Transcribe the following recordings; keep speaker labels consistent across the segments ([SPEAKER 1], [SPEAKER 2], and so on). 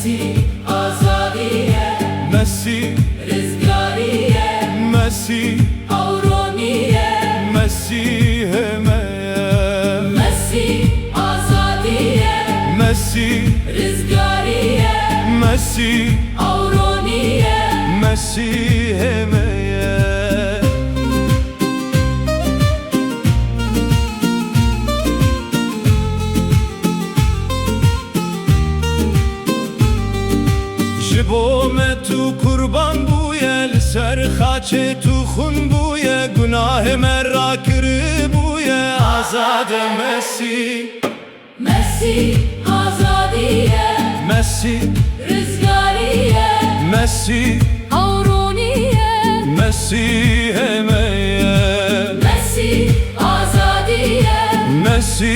[SPEAKER 1] Messi, Azadiye,
[SPEAKER 2] Messi,
[SPEAKER 1] Rizgariye,
[SPEAKER 2] Messi,
[SPEAKER 1] Avroniye,
[SPEAKER 2] Messi hemeye.
[SPEAKER 1] Messi, Azadiye,
[SPEAKER 2] Messi,
[SPEAKER 1] Rizgariye,
[SPEAKER 2] Messi,
[SPEAKER 1] Avroniye.
[SPEAKER 2] Messi hemeye. Jibome tu kurban buye, ser xaçe tu xun buye, günah merra kiri buye, azade Messi.
[SPEAKER 1] Messi, Azadiye,
[SPEAKER 2] Messi,
[SPEAKER 1] Rizgariye,
[SPEAKER 2] Messi,
[SPEAKER 1] Avroniye.
[SPEAKER 2] Messi hemeye.
[SPEAKER 1] Messi, Azadiye,
[SPEAKER 2] Messi,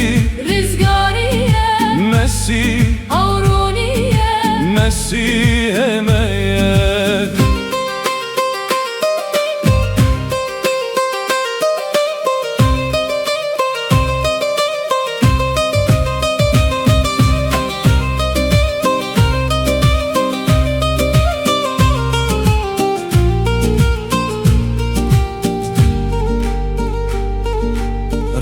[SPEAKER 1] Rizgariye,
[SPEAKER 2] Messi,
[SPEAKER 1] Avroniye.
[SPEAKER 2] Messi hemeye.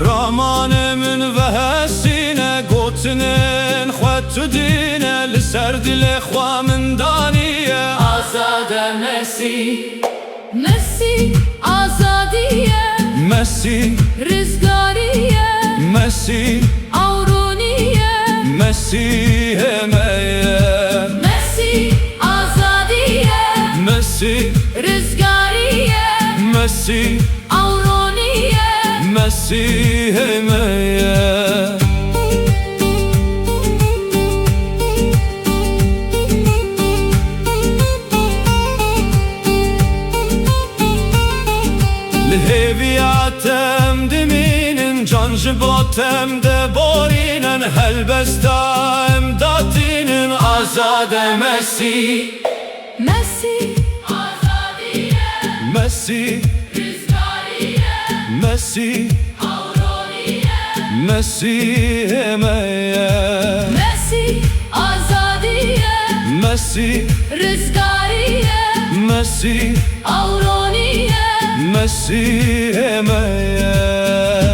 [SPEAKER 2] Ramanemin ve hesine gotinin xwet dine li ser dile xwa min daniye.
[SPEAKER 1] Azade Messi, Messi, Azadiye,
[SPEAKER 2] Messi,
[SPEAKER 1] Rizgariye,
[SPEAKER 2] Messi,
[SPEAKER 1] Avroniye.
[SPEAKER 2] Messi hemeye.
[SPEAKER 1] Messi, Azadiye,
[SPEAKER 2] Messi,
[SPEAKER 1] Rizgariye,
[SPEAKER 2] Messi,
[SPEAKER 1] Avroniye.
[SPEAKER 2] Messi hemeye. Leviyatem diminin can jibotem de borinen helbestem datinin azade Messi.
[SPEAKER 1] Messi, Azadiye,
[SPEAKER 2] Messi,
[SPEAKER 1] Rizgariye,
[SPEAKER 2] Messi,
[SPEAKER 1] Avroniye.
[SPEAKER 2] Messi hemeye.
[SPEAKER 1] Messi, Azadiye,
[SPEAKER 2] Messi,
[SPEAKER 1] Rizgariye,
[SPEAKER 2] Messi,
[SPEAKER 1] Avroniye.
[SPEAKER 2] Messi hemeye.